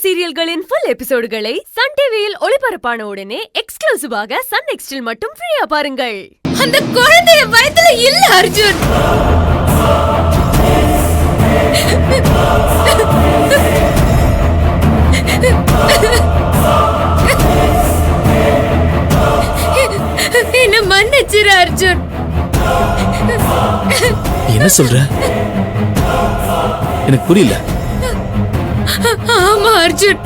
சீரியல்களின் full எபிசோடுகளை Sun டிவியில் ஒளிபரப்பான உடனே எக்ஸ்க்ளூசிவாக சன் நெக்ஸ்டில் மட்டும் ஃப்ரீயா பாருங்கள். அந்த குழந்தைய வயித்துல இல்ல அர்ஜுன். என்ன மன்னிச்சிரு அர்ஜுன். என்ன சொல்ற? எனக்கு புரியல. ஆமா அர்ஜுன்,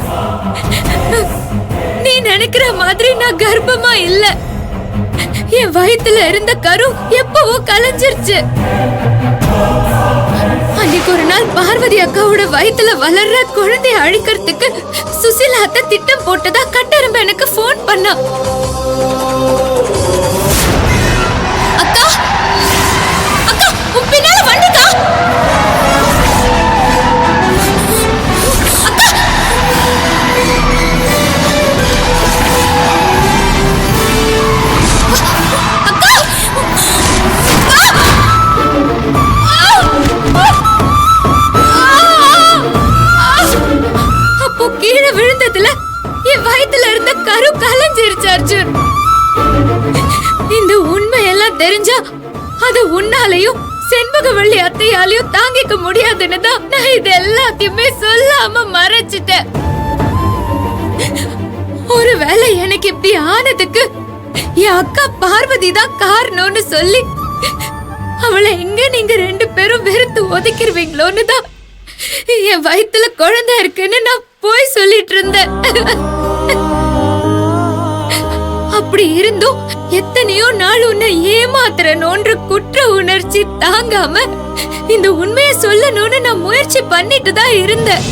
நீ நினைக்கிற மாதிரி நான் கர்ப்பமா இல்ல. என் வயித்துல இருந்த கரு எப்பவோ கலைஞ்சிருச்சு. அன்னைக்கு ஒரு நாள் பார்வதி அக்காவோட வயித்துல வளர்ற குழந்தைய அழிக்கிறதுக்கு சுசிலா அத்தை திட்டம் போட்டதா கட்டெரும்பு எனக்கு போன் பண்ணா. அக்கா அக்கா உன் பின்னால வந்துக்கா. கீழே விழுந்ததுல என் வயித்துல இருந்த கரு கலைஞ்சிருச்சு அர்ஜுன். இந்த உண்மையெல்லாம் தெரிஞ்சா அது உன்னாலையும் செண்பகவள்ளி அத்தையாலையும் தாங்கிக்க முடியாதுன்னு தான் நான் இது எல்லாத்தையுமே சொல்லாம மறைச்சிட்டேன். ஒருவேளை எனக்கு இப்படி ஆனதுக்கு என் அக்கா பார்வதி தான் காரணம்னு சொல்லி அவளை எங்க நீங்க ரெண்டு பேரும் வெறுத்து ஒதுக்கிடுவீங்களோன்னு தான் என் வயித்துல குழந்தை இருக்குன்னு நான் போய் சொல்லிட்டு இருந்தேன். அப்படி இருந்தும் எத்தனையோ நாள் உன்னை ஏமாத்துறனோன்ற குற்ற உணர்ச்சி தாங்காம இந்த உண்மையை சொல்லணும்னு நான் முயற்சி பண்ணிட்டு தான் இருந்தேன்.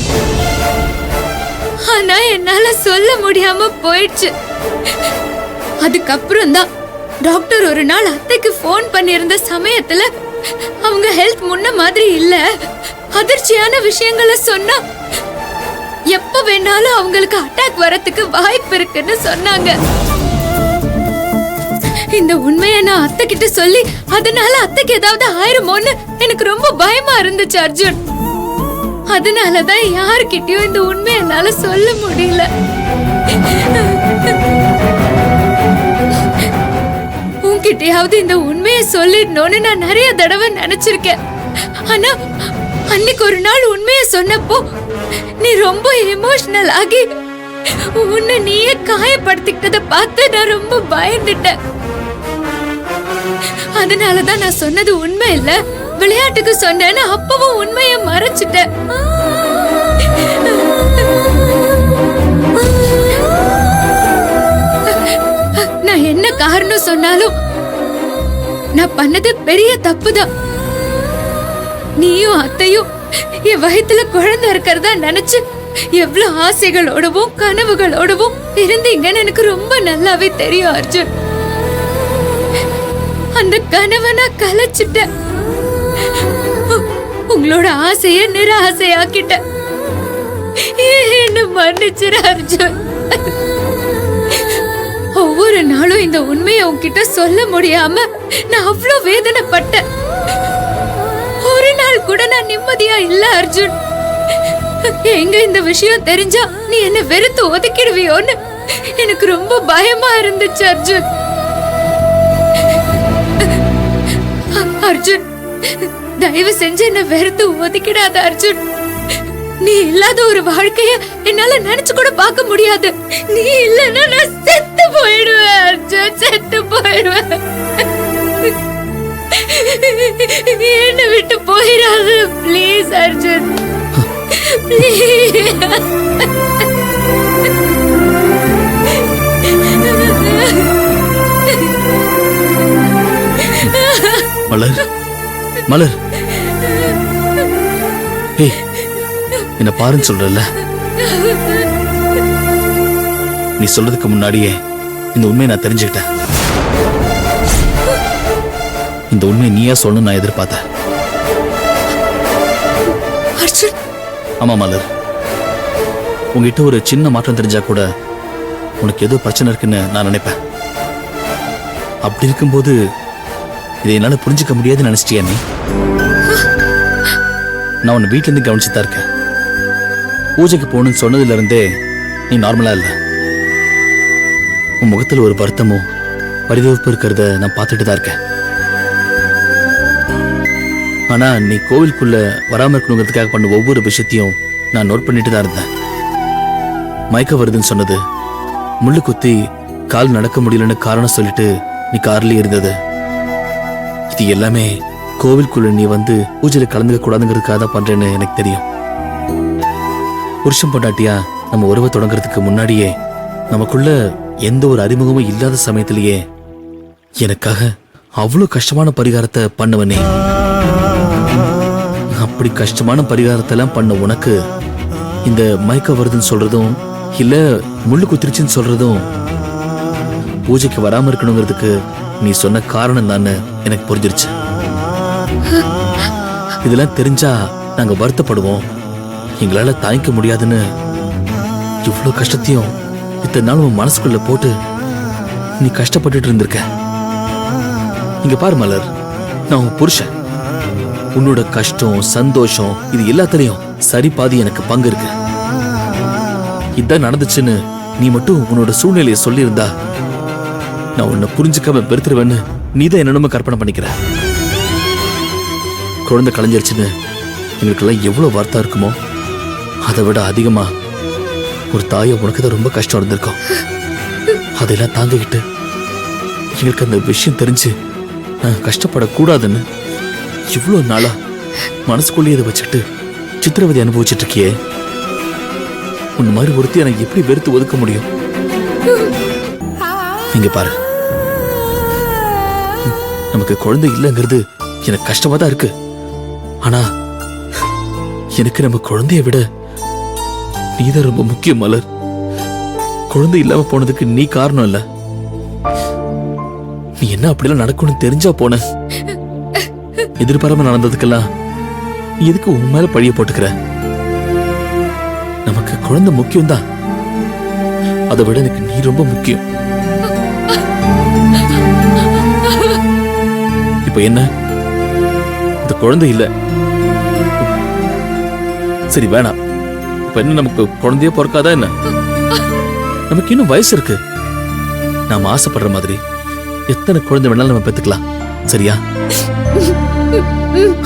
ஆனா என்னால சொல்ல முடியாம போயிடுச்சு. அதுக்கப்புறம் தான் டாக்டர் ஒரு நாள் அத்தைக்கு போன் பண்ணிருந்த சமயத்துல அவங்க ஹெல்த் முன்ன மாதிரி இல்ல, அதிர்ச்சியான விஷயங்களை சொன்னா எப்ப வேணாலும் அவங்களுக்கு அட்டாக் வரதுக்கு வாய்ப்பு இருக்குன்னு சொன்னாங்க. இந்த உண்மையை நான் அத்தை கிட்ட சொல்லி அதனால அத்தைக்கு ஏதாவது ஆயிருமோன்னு எனக்கு ரொம்ப பயமா இருந்துச்சு அர்ஜுன். அதனாலதான் யாருக்கிட்டயும் இந்த உண்மையை என்னால சொல்ல முடியல. உன்கிட்டயாவது இந்த உண்மையை சொல்லிடணும்னு நான் நிறைய தடவை நினைச்சிருக்கேன். ஆனா அன்னைக்கு ஒரு நாள் உண்மையை சொன்னப்போ நீ ரொம்ப எமோஷனல் ஆகி உன்னை நீயே காயப்படுத்திக்கிட்டத பார்த்து நான் ரொம்ப பயந்துட்டேன். அதனாலதான் நான் சொன்னது உண்மை இல்ல, விளையாட்டுக்கு சொன்னேன்னு அப்பவும் உண்மையை மறைச்சிட்டேன். நான் என்ன காரணம் சொன்னாலும் நான் பண்ணது பெரிய தப்புதான். நீயும் அத்தையும் என் வயித்துல குழந்தை இருக்கிறதா நினைச்சு எவ்வளவு ஆசைகளோடவும் கனவுகளோடவும் இருந்தீங்கன்னு எனக்கு ரொம்ப நல்லாவே தெரியும் அர்ஜுன். அந்த கனவை நான் கலைச்சிட்டேன். உங்களோட ஆசைய நிராசையாக்கிட்டேன். என்ன மன்னிச்சிரு அர்ஜுன். ஒவ்வொரு நாளும் இந்த உண்மையை உன்கிட்ட சொல்ல முடியாம நான் அவ்வளவு வேதனைப்பட்டேன். ஒரு நாள் கூட நான் நிம்மதியா இல்ல அர்ஜுன். எங்க இந்த விஷயம் தெரிஞ்சா நீ என்ன வெறுத்து ஒதுக்கிடுவியோன்னு எனக்கு ரொம்ப பயமா இருந்துச்சு அர்ஜுன். அர்ஜுன் தயவு செஞ்சு என்ன வெறுத்து ஒதுக்கிடாத அர்ஜுன். நீ இல்லாத ஒரு வாழ்க்கைய என்னால நினைச்சு கூட பார்க்க முடியாது. நீ இல்லன்னா நான் செத்து போயிடுவேன் அர்ஜுன், செத்து போயிடுவேன். என்ன விட்டு போயிடாத ப்ளீஸ் அர்ஜுன், ப்ளீஸ். மலர், மலர், ஏய் என்ன பாருன்னு சொல்றல. நீ சொல்றதுக்கு முன்னாடியே இந்த உண்மையை நான் தெரிஞ்சுக்கிட்டேன். இந்த உண்மையை நீயா சொல்லணும்னு நான் எதிர்பார்த்தேன். ஆமா மலர், உங்ககிட்ட ஒரு சின்ன மாற்றம் தெரிஞ்சா கூட உனக்கு ஏதோ பிரச்சனை இருக்குன்னு நான் நினைப்பேன். அப்படி இருக்கும்போது இதை என்னால புரிஞ்சுக்க முடியாதுன்னு நினைச்சிட்டியா நீ? நான் உன்னை வீட்டுல இருந்து கவனிச்சுதான் இருக்கேன். பூஜைக்கு போகணும்னு சொன்னதுல இருந்தே நீ நார்மலா இல்ல. உன் முகத்துல ஒரு வருத்தமும் பரிதவிப்பு இருக்கிறத நான் பார்த்துட்டு தான் இருக்கேன். ஆனா நீ கோவிலுக்குள்ள வராம இருக்கணுங்கிறதுக்காக பண்ண ஒவ்வொரு விஷயத்தையும் நான் நோட் பண்ணிட்டு தான் இருந்தேன். மயக்க வருதுன்னு சொன்னது, முள்ளு குத்தி கால் நடக்க முடியலன்னு காரணம் சொல்லிட்டு நீ கார்லயே இருந்தது, இது எல்லாமே கோவிலுக்குள்ள நீ வந்து பூஜையில கலந்துக்க கூடாதுங்கிறதுக்காக தான் பண்றேன்னு எனக்கு தெரியும். புருஷன் பொண்டாட்டியா நம்ம உறவை தொடங்குறதுக்கு முன்னாடியே நமக்குள்ள எந்த ஒரு அறிமுகமும் இல்லாத சமயத்திலேயே எனக்காக அவ்வளவு கஷ்டமான பரிகாரத்தை பண்ணவனே. அப்படி கஷ்டமான பரிகாரத்தை எல்லாம் பண்ண உனக்கு இந்த மயக்க வருதுன்னு சொல்றதும் இல்ல முள்ளு குத்திருச்சுன்னு சொல்றதும் பூஜைக்கு வராம இருக்கணுங்கிறதுக்கு நீ சொன்ன காரணம் தான் எனக்கு புரிஞ்சிருச்சு. இதெல்லாம் தெரிஞ்சா நாங்க வருத்தப்படுவோம், எங்களால தாங்கிக்க முடியாதுன்னு இவ்வளவு கஷ்டத்தையும் இத்தனை நாள் உன் மனசுக்குள்ள போட்டு நீ கஷ்டப்பட்டுட்டு இருந்திருக்க. இங்க பாரு மலர், நான் உன் புருஷன். உன்னோட கஷ்டம் சந்தோஷம் இது எல்லாத்துலயும் சரி பாதி எனக்கு பங்கு இருக்கு. இதான் நடந்துச்சுன்னு நீ மட்டும் உன்னோட சூழ்நிலையை சொல்லியிருந்தா நான் உன்னை புரிஞ்சுக்காம பெருத்துருவேன்னு நீதான் என்னென்னமோ கற்பனை பண்ணிக்கிற. குழந்தை கலைஞ்சிருச்சுன்னு எங்களுக்கெல்லாம் எவ்வளவு வார்த்தா இருக்குமோ அதை விட அதிகமா ஒரு தாயை உனக்கு தான் ரொம்ப கஷ்டம் இருந்திருக்கும். அதெல்லாம் தாங்கிக்கிட்டு எங்களுக்கு அந்த விஷயம் தெரிஞ்சு நான் கஷ்டப்படக்கூடாதுன்னு இவ்வளவு நாளா மனசுக்குள்ளேயே இதை வச்சுட்டு சித்திரவதை அனுபவிச்சுட்டு இருக்கியே. உன்ன மாதிரி ஒருத்தி எனக்கு எப்படி வெறுத்து ஒதுக்க முடியும்? நீங்க பாரு, நமக்கு குழந்தை இல்லைங்கிறது எனக்கு கஷ்டமா தான் இருக்கு. ஆனா எனக்கு நம்ம குழந்தைய விட நீதான் ரொம்ப முக்கியம் மலர். குழந்தை இல்லாம போனதுக்கு நீ காரணம் இல்ல. நீ என்ன அப்படிலாம் நடக்கும்னு தெரிஞ்சா போன. எதிர்பாராம நடந்ததுக்கெல்லாம் நீ எதுக்கு உன் மேல பழிய போட்டுக்கிற? நமக்கு குழந்தை முக்கியம் தான், அதை விட எனக்கு நீ ரொம்ப முக்கியம். இப்ப என்ன, இந்த குழந்தை இல்ல, சரி வேணாம். இப்ப என்ன, நமக்கு குழந்தைய பிறக்காதா என்ன? நமக்கு இன்னும் வயசு இருக்கு. நாம ஆசைப்படுற மாதிரி எத்தனை குழந்தை வேணாலும் நம்ம பெத்துக்கலாம், சரியா?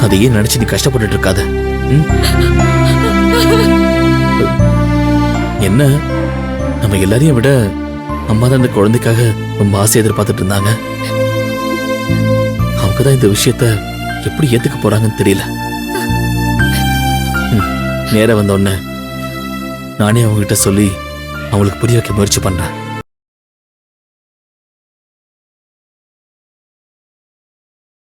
அதையே நினைச்சு நீ கஷ்டப்பட்டு இருக்காத. என்ன, நம்ம எல்லாரையும் விட அம்மா தான் இந்த குழந்தைக்காக ரொம்ப ஆசை எதிர்பார்த்துட்டு இருந்தாங்க. அவங்கதான் இந்த விஷயத்த எப்படி ஏத்துக்க போறாங்கன்னு தெரியல. நேரா வந்த உடனே நானே அவங்க கிட்ட சொல்லி அவங்களுக்கு புரிய வைக்க முயற்சி பண்றேன்.